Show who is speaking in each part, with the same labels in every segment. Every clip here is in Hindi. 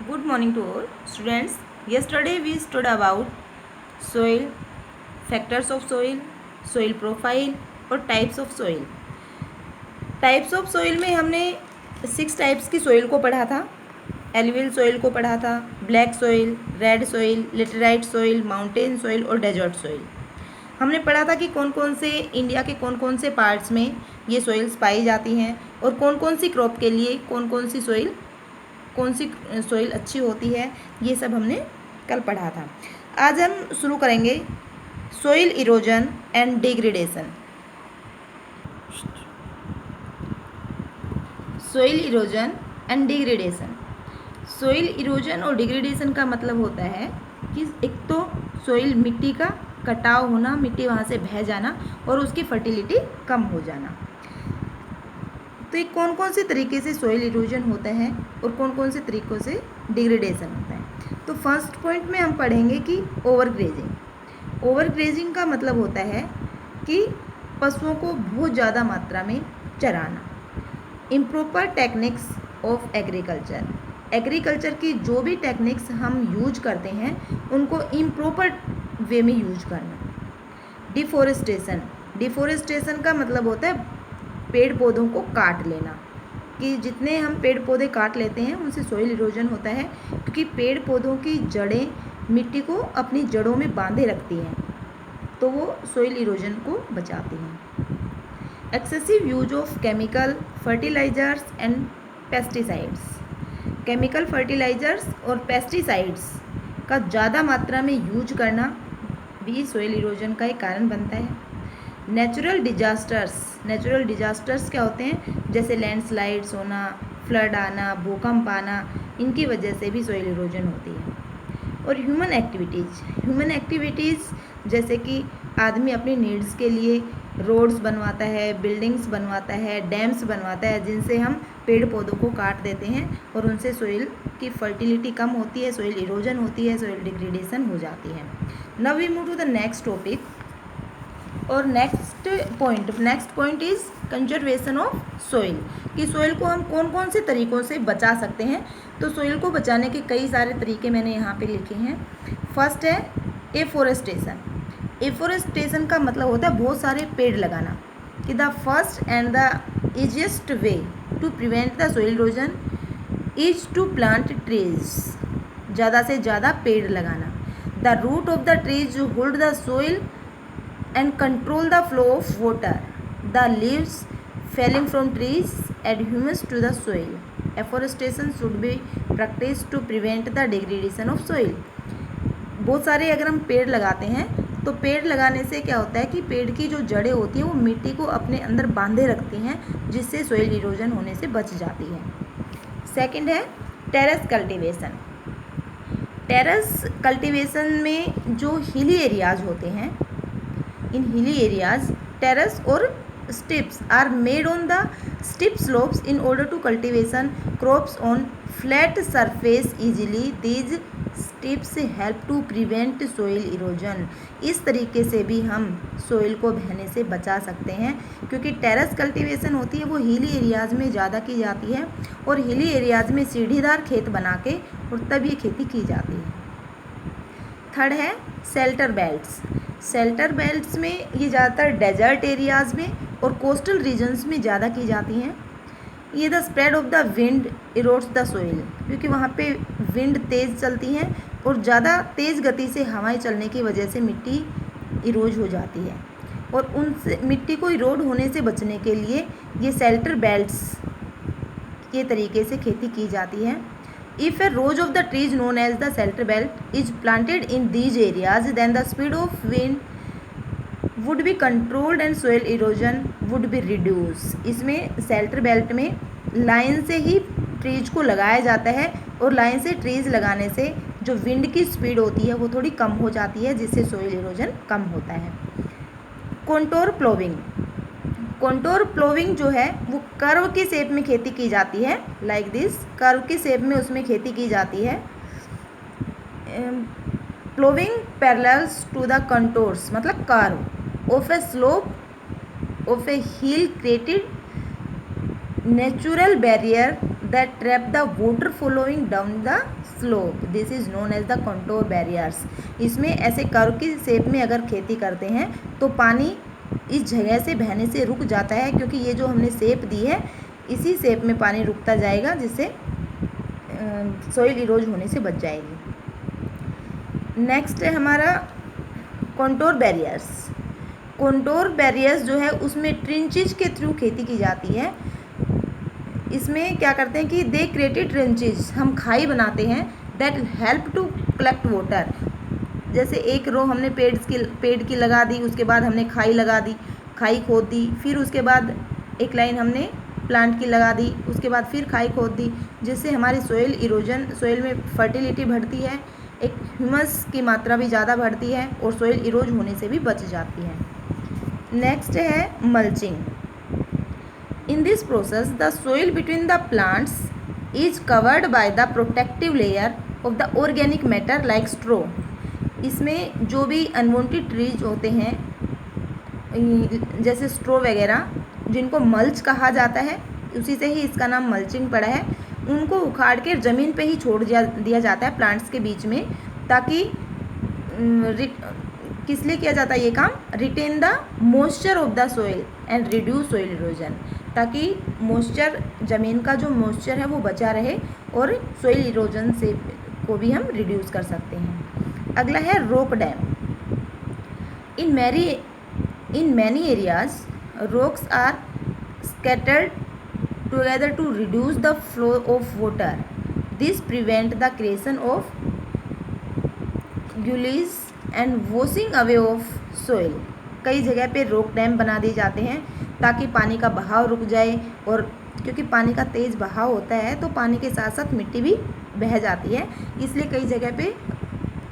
Speaker 1: Good morning to all students. Yesterday we studied about soil, factors of soil, soil profile और types of soil. Types of soil में हमने 6 टाइप्स की सोइल को पढ़ा था. एलुवियल सोइल को पढ़ा था, black soil, red soil, laterite soil, mountain soil और डेजर्ट सोइल. हमने पढ़ा था कि कौन कौन से इंडिया के कौन कौन से पार्ट्स में ये सोइल्स पाई जाती हैं और कौन कौन सी क्रॉप के लिए कौन सी सोइल अच्छी होती है. ये सब हमने कल पढ़ा था. आज हम शुरू करेंगे soil erosion and degradation. Soil erosion and degradation. Soil erosion और डिग्रेडेशन का मतलब होता है कि एक तो सोइल मिट्टी का कटाव होना, मिट्टी वहाँ से बह जाना और उसकी फर्टिलिटी कम हो जाना. तो ये कौन कौन से तरीके से सोइल इरोजन होता है और कौन कौन से तरीक़ों से डिग्रेडेशन होता है. तो फर्स्ट पॉइंट में हम पढ़ेंगे कि ओवरग्रेजिंग. ओवरग्रेजिंग का मतलब होता है कि पशुओं को बहुत ज़्यादा मात्रा में चराना. Improper techniques of agriculture. Agriculture की जो भी टेक्निक्स हम यूज करते हैं उनको इम्प्रॉपर वे में यूज करना. डिफोरेस्टेशन. डिफोरेस्टेशन का मतलब होता है पेड़ पौधों को काट लेना. कि जितने हम पेड़ पौधे काट लेते हैं उनसे सोइल इरोजन होता है, क्योंकि पेड़ पौधों की जड़ें मिट्टी को अपनी जड़ों में बांधे रखती हैं, तो वो सोइल इरोजन को बचाती हैं. Excessive use of chemical fertilisers and pesticides. Chemical fertilisers और पेस्टिसाइड्स का ज़्यादा मात्रा में यूज करना भी सोइल इरोजन का एक कारण बनता है. Natural disasters. नेचुरल डिजास्टर्स क्या होते हैं? जैसे लैंडस्लाइड्स होना, फ्लड आना, भूकंप आना, इनकी वजह से भी सोइल इरोजन होती है. और ह्यूमन एक्टिविटीज़. ह्यूमन एक्टिविटीज़ जैसे कि आदमी अपनी नीड्स के लिए रोड्स बनवाता है, बिल्डिंग्स बनवाता है, डैम्स बनवाता है, जिनसे हम पेड़ पौधों को काट देते हैं और उनसे सोइल की फर्टिलिटी कम होती है, सोइल इरोजन होती है, सोइल डिग्रेडेशन हो जाती है. Now we move to the next topic. और next point is conservation of soil. कि सोइल को हम कौन कौन से तरीक़ों से बचा सकते हैं. तो सोइल को बचाने के कई सारे तरीके मैंने यहाँ पे लिखे हैं. फर्स्ट है एफोरेस्टेशन. एफोरेस्टेशन का मतलब होता है बहुत सारे पेड़ लगाना. कि the first and the easiest way to prevent the soil erosion is to plant trees. ज़्यादा से ज़्यादा पेड़ लगाना. The root of the trees hold the soil and control the flow of water. The leaves falling from trees add humus to the soil. Afforestation should be practiced to prevent the degradation of soil. बहुत सारे अगर हम पेड़ लगाते हैं तो पेड़ लगाने से क्या होता है कि पेड़ की जो जड़ें होती हैं वो मिट्टी को अपने अंदर बांधे रखती हैं, जिससे सोइल इरोजन होने से बच जाती है. सेकंड है टेरेस कल्टीवेशन. टेरेस कल्टीवेशन में जो हिली एरियाज होते हैं, in hilly areas terrace or strips are made on the steep slopes in order to cultivation crops on flat surface easily. These strips help to prevent soil erosion. इस तरीके से भी हम सोइल को बहने से बचा सकते हैं, क्योंकि टेरेस कल्टीवेशन होती है वो हिली एरियाज़ में ज़्यादा की जाती है और हिली एरियाज़ में सीढ़ीदार खेत बना के और तब ये खेती की जाती है. थर्ड है शेल्टर बेल्ट्स. शेल्टर बेल्ट्स में ये ज़्यादातर डेजर्ट एरियाज़ में और कोस्टल रीजन्स में ज़्यादा की जाती हैं. ये the spread of the wind erodes the soil. क्योंकि वहाँ पे विंड तेज़ चलती हैं और ज़्यादा तेज़ गति से हवाएं चलने की वजह से मिट्टी इरोज हो जाती है, और उनसे मिट्टी को इरोड होने से बचने के लिए ये शेल्टर बेल्ट्स के तरीके से खेती की जाती है. If a row of the trees known as the shelter belt is planted in these areas, then the speed of wind would be controlled and soil erosion would be reduced. इसमें शेल्टर बेल्ट में लाइन से ही ट्रीज को लगाया जाता है और लाइन से ट्रीज लगाने से जो विंड की स्पीड होती है वो थोड़ी कम हो जाती है, जिससे सोइल इरोजन कम होता है. कॉन्टोर प्लोविंग. कॉन्टोर प्लोविंग जो है वो कर्व की शेप में खेती की जाती है. लाइक दिस कर्व की शेप में उसमें खेती की जाती है. प्लोविंग पैरेलल्स टू द कंटोर्स मतलब curve of A slope of A hill created natural barrier that trap the water flowing down the slope. This is known as the contour barriers. इसमें ऐसे कर्व की शेप में अगर खेती करते हैं तो पानी इस जगह से बहने से रुक जाता है, क्योंकि ये जो हमने शेप दी है इसी शेप में पानी रुकता जाएगा, जिससे सॉइल इरोज होने से बच जाएगी। नेक्स्ट है हमारा कंटोर बैरियर्स। कंटोर बैरियर्स जो है उसमें ट्रेंचेज के थ्रू खेती की जाती है। इसमें क्या करते हैं कि दे क्रिएटेड ट्रेंचेज, हम खाई बनाते हैं, that help to collect water. जैसे एक रो हमने पेड़ की लगा दी, उसके बाद हमने खाई लगा दी, खाई खोद दी, फिर उसके बाद एक लाइन हमने प्लांट की लगा दी, उसके बाद फिर खाई खोद दी, जिससे हमारी सॉइल इरोजन, सॉइल में फर्टिलिटी बढ़ती है, एक ह्यूमस की मात्रा भी ज़्यादा बढ़ती है और सॉइल इरोज होने से भी बच जाती है। नेक्स्ट है mulching. In this process the soil between the plants is covered by the protective layer of the organic matter like straw. इसमें जो भी अनवांटेड ट्रीज होते हैं जैसे स्ट्रो वगैरह, जिनको मल्च कहा जाता है, उसी से ही इसका नाम मल्चिंग पड़ा है, उनको उखाड़ के ज़मीन पे ही छोड़ दिया जाता है प्लांट्स के बीच में, ताकि किस लिए किया जाता है ये काम? Retain the moisture of the soil and reduce soil erosion, ताकि मॉइस्चर, ज़मीन का जो मॉइस्चर है वो बचा रहे और सॉइल इरोजन से को भी हम रिड्यूस कर सकते हैं। अगला है rock dam. In many areas rocks are scattered together to reduce the flow of water. This prevent the creation of gullies and washing away of soil. कई जगह पे रॉक डैम बना दिए जाते हैं ताकि पानी का बहाव रुक जाए, और क्योंकि पानी का तेज़ बहाव होता है तो पानी के साथ साथ मिट्टी भी बह जाती है, इसलिए कई जगह पे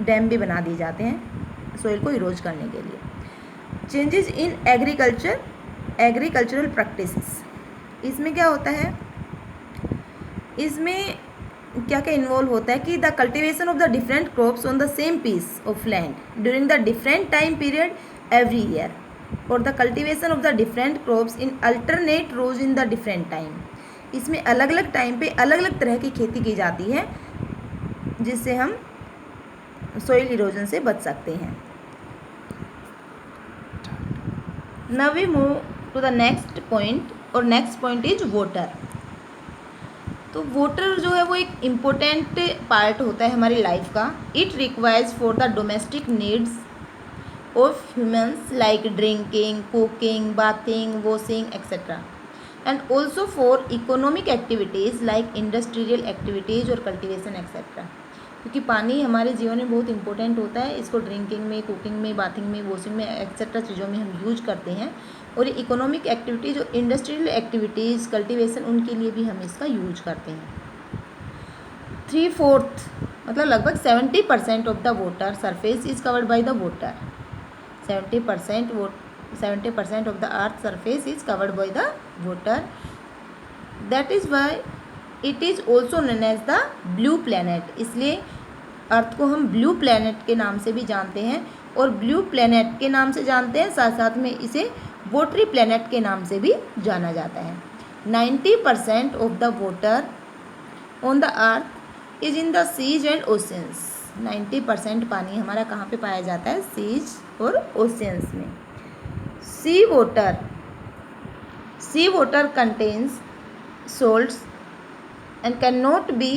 Speaker 1: डैम भी बना दिए जाते हैं सोइल को इरोज करने के लिए। Changes in agricultural practices. इसमें क्या होता है, इसमें क्या क्या इन्वॉल्व होता है कि the cultivation of the different crops on the same piece of land during the different time period every year, और the cultivation of the different crops in alternate rows in the different time. इसमें अलग अलग टाइम पे अलग अलग तरह की खेती की जाती है, जिससे हम सॉइल इरोजन से बच सकते हैं। Now we move to the next point, और नेक्स्ट पॉइंट इज वाटर। तो वाटर जो है वो एक इम्पोर्टेंट पार्ट होता है हमारी लाइफ का। It requires for the domestic needs of humans like drinking, cooking, bathing, washing etcetera, and also for economic activities like industrial activities और कल्टिवेशन एक्सेट्रा। क्योंकि पानी हमारे जीवन में बहुत इंपॉर्टेंट होता है, इसको ड्रिंकिंग में, कुकिंग में, बाथिंग में, वॉशिंग में एक्सेट्रा चीज़ों में हम यूज करते हैं, और इकोनॉमिक एक्टिविटीज़ और इंडस्ट्रियल एक्टिविटीज़, कल्टीवेशन, उनके लिए भी हम इसका यूज करते हैं। 3/4 मतलब लगभग 70% of the water surface is covered by the water. 70% of the earth surface is covered by the water. That is why it is also known as the blue planet. इसलिए अर्थ को हम ब्लू प्लैनेट के नाम से भी जानते हैं, और ब्लू प्लैनेट के नाम से जानते हैं, साथ साथ में इसे वाटरी प्लैनेट के नाम से भी जाना जाता है। 90% of the water on the earth is in the seas and oceans. 90% पानी हमारा कहाँ पे पाया जाता है? सीज और ओशियंस में। Sea water contains salts and can not be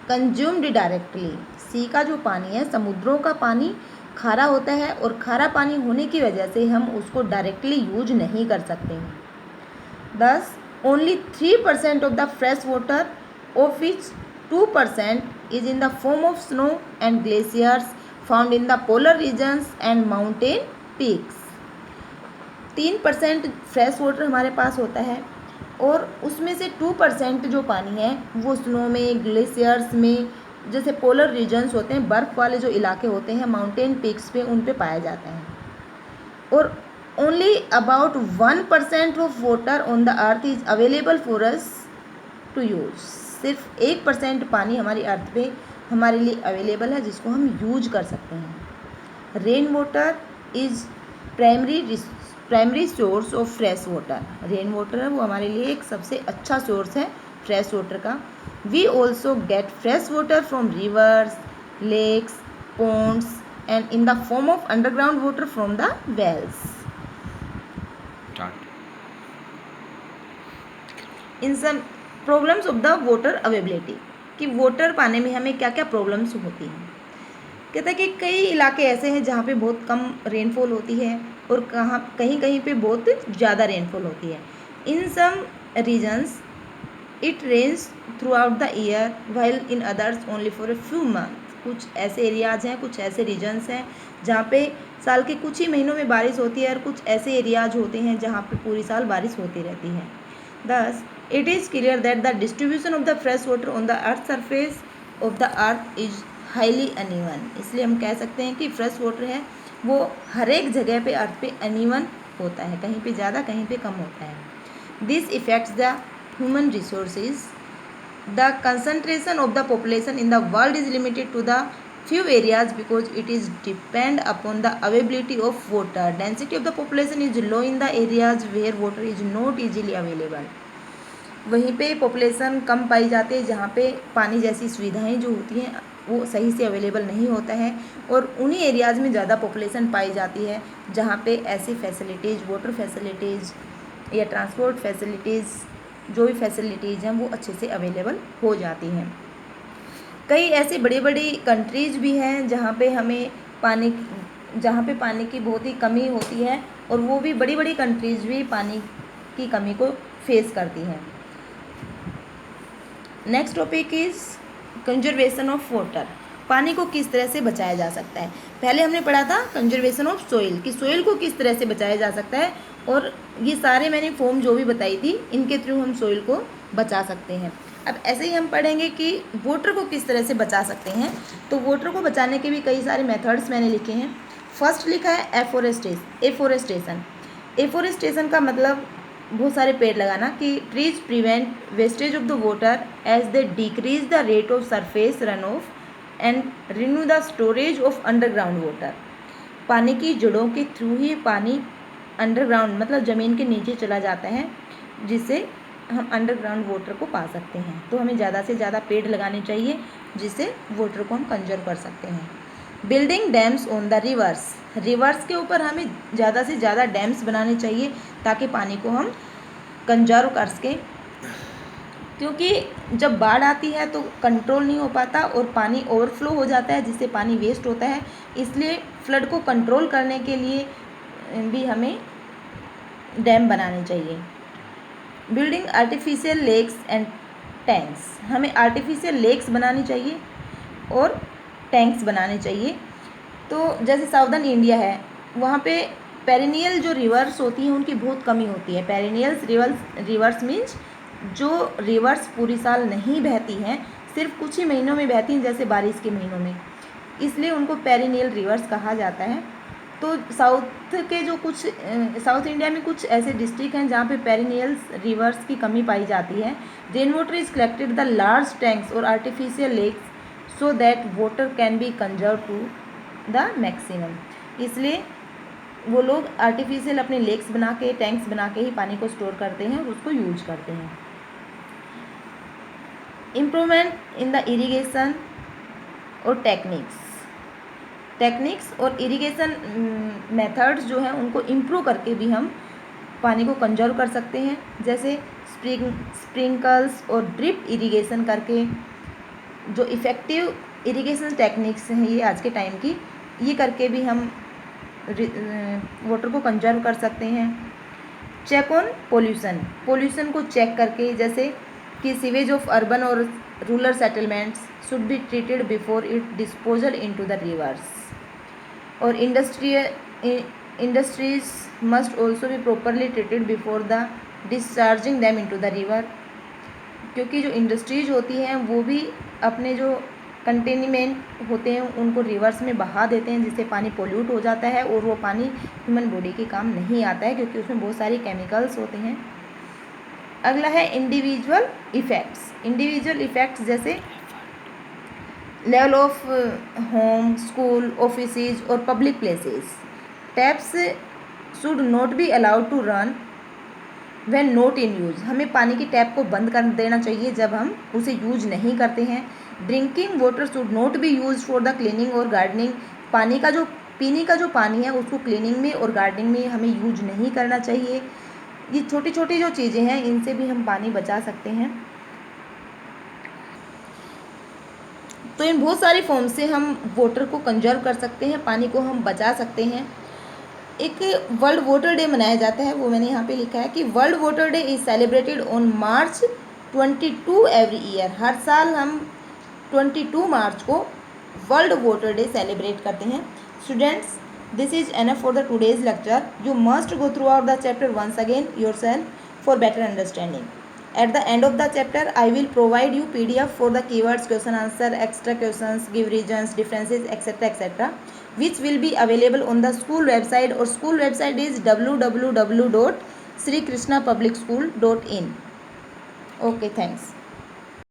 Speaker 1: consumed directly. Sea का जो पानी है, समुद्रों का पानी खारा होता है, और खारा पानी होने की वजह से हम उसको डायरेक्टली यूज नहीं कर सकते हैं। Thus only 3% of the fresh water of which 2% is in the form of snow and glaciers found in the polar regions and mountain peaks. 3% fresh water हमारे पास होता है, और उसमें से 2% जो पानी है वो स्नो में, ग्लेशियर्स में, जैसे पोलर रीजन्स होते हैं, बर्फ़ वाले जो इलाके होते हैं, माउंटेन पीक्स पे, उन पे पाया जाता है। और only about 1% of water on the earth is available for us to use. सिर्फ 1% पानी हमारी अर्थ पे हमारे लिए अवेलेबल है, जिसको हम यूज कर सकते हैं। Rain water is primary source of fresh water. Rain water है वो हमारे लिए एक सबसे अच्छा सोर्स है फ्रेश वाटर का। We also get fresh water from rivers, lakes, ponds and in the form of underground water from the wells. In some problems of the water availability, कि वाटर पाने में हमें क्या क्या प्रॉब्लम्स होती हैं। कहता है कि कई इलाके ऐसे हैं जहाँ पे बहुत कम रेनफॉल होती है और कहीं कहीं पे बहुत ज़्यादा रेनफॉल होती है। In some regions it rains throughout the year while in others only for a few month. कुछ ऐसे एरियाज हैं, कुछ ऐसे रीजन्स हैं जहाँ पे साल के कुछ ही महीनों में बारिश होती है और कुछ ऐसे एरियाज होते हैं जहाँ पे पूरी साल बारिश होती रहती है। Thus, it is clear that the distribution of the fresh water on the earth surface of the earth is highly uneven. इसलिए हम कह सकते हैं कि फ्रेश वाटर है वो हर एक जगह पे अर्थ पे अनइवन होता है, कहीं पे ज़्यादा कहीं पे कम होता है। This affects the human resources. The concentration of the population in the world is limited to the few areas because it is depend upon the availability of water. Density of the population is low in the areas where water is not easily available. वहीं पे पॉपुलेशन कम पाई जाती है जहाँ पे पानी जैसी सुविधाएं जो होती हैं वो सही से अवेलेबल नहीं होता है, और उन्हीं एरियाज़ में ज़्यादा पॉपुलेशन पाई जाती है जहाँ पे ऐसी फैसिलिटीज़, वाटर फैसिलिटीज़ या ट्रांसपोर्ट फैसिलिटीज़, जो भी फैसिलिटीज़ हैं वो अच्छे से अवेलेबल हो जाती हैं। कई ऐसी बड़ी बड़ी कंट्रीज़ भी हैं जहाँ पे पानी की बहुत ही कमी होती है, और वो भी बड़ी बड़ी कंट्रीज़ भी पानी की कमी को फेस करती हैं। Next topic is conservation of water. पानी को किस तरह से बचाया जा सकता है। पहले हमने पढ़ा था कंजर्वेशन ऑफ सोइल, कि सोइल को किस तरह से बचाया जा सकता है, और ये सारे मैंने फॉर्म जो भी बताई थी इनके थ्रू हम सोइल को बचा सकते हैं। अब ऐसे ही हम पढ़ेंगे कि वाटर को किस तरह से बचा सकते हैं। तो वाटर को बचाने के भी कई सारे मेथड्स मैंने लिखे हैं। फर्स्ट लिखा है एफोरेस्टेशन। एफोरेस्टेशन का मतलब बहुत सारे पेड़ लगाना, कि trees prevent wastage of the water as they decrease the rate of surface run off and renew the storage of underground water. पानी की जड़ों के थ्रू ही पानी अंडरग्राउंड मतलब ज़मीन के नीचे चला जाता है, जिससे हम अंडरग्राउंड वाटर को पा सकते हैं। तो हमें ज़्यादा से ज़्यादा पेड़ लगाने चाहिए जिससे वाटर को हम कंजर्व कर सकते हैं। Building dams on the reverse के ऊपर हमें ज़्यादा से ज़्यादा डैम्स बनाने चाहिए ताकि पानी को हम कंजर्व कर सकें, क्योंकि जब बाढ़ आती है तो कंट्रोल नहीं हो पाता और पानी ओवरफ्लो हो जाता है जिससे पानी वेस्ट होता है। इसलिए फ्लड को कंट्रोल करने के लिए भी हमें डैम बनाने चाहिए। Building artificial lakes and tanks, हमें आर्टिफिशियल लेक्स बनानी चाहिए और टैंक्स बनाने चाहिए। तो जैसे साउदर्न इंडिया है वहाँ पे पेरिनियल जो रिवर्स होती हैं उनकी बहुत कमी होती है। पेरिनियल्स रिवर्स मीन्स जो रिवर्स पूरी साल नहीं बहती हैं, सिर्फ कुछ ही महीनों में बहती हैं, जैसे बारिश के महीनों में, इसलिए उनको पेरिनियल रिवर्स कहा जाता है। तो साउथ इंडिया में कुछ ऐसे डिस्ट्रिक्ट हैं जहाँ पे पेरिनियल रिवर्स की कमी पाई जाती है। Rain water is collected the large tanks और artificial lakes so that water can be conserve to the maximum. इसलिए वो लोग आर्टिफिशियल अपने लेक्स बना के, टैंक्स बना के ही पानी को स्टोर करते हैं और उसको यूज करते हैं। इम्प्रूवमेंट इन द इरिगेशन और टेक्निक्स और इरिगेशन मेथड्स जो हैं उनको इम्प्रूव करके भी हम पानी को कंजर्व कर सकते हैं। जैसे स्प्रिंकल्स और ड्रिप इरिगेशन करके, जो इफ़ेक्टिव इरिगेशन टेक्निक्स हैं ये आज के टाइम की, ये करके भी हम वाटर को कंजर्व कर सकते हैं। चेक ऑन पोल्यूशन को चेक करके, जैसे कि सीवेज ऑफ अर्बन और rural settlements should be treated before it disposal into the rivers, और industries must also be properly treated before the discharging them into the river, क्योंकि जो इंडस्ट्रीज होती हैं वो भी अपने जो कंटेनमेंट होते हैं उनको रिवर्स में बहा देते हैं, जिससे पानी पोल्यूट हो जाता है और वो पानी ह्यूमन बॉडी के काम नहीं आता है क्योंकि उसमें बहुत सारी केमिकल्स होते हैं। अगला है इंडिविजुअल इफ़ेक्ट्स, जैसे level of home, school, offices और public places. Taps should not be allowed to run when not in use, हमें पानी की टैप को बंद कर देना चाहिए जब हम उसे यूज नहीं करते हैं। Drinking water should not B use for the cleaning और गार्डनिंग, पानी का जो पीने का जो पानी है उसको क्लीनिंग में और गार्डनिंग में हमें यूज नहीं करना चाहिए। ये छोटी छोटी जो चीज़ें हैं इनसे भी हम पानी बचा सकते हैं। तो इन बहुत सारी फॉर्म से हम वाटर को कंजर्व कर सकते हैं, पानी को हम बचा सकते हैं। एक वर्ल्ड वाटर डे मनाया जाता है, वो मैंने यहाँ पे लिखा है कि world water day is celebrated on March 22 every year. हर साल हम 22 मार्च को वर्ल्ड वाटर डे सेलिब्रेट करते हैं। Students, this is enough for the today's lecture. You must go throughout the chapter once again yourself for better understanding. At the end of the chapter, I will provide you PDF for the keywords, question answer, extra questions, give reasons, differences, etc. etc. which will be available on the school website, or school website is www.srikrishnapublicschool.in. Okay, thanks.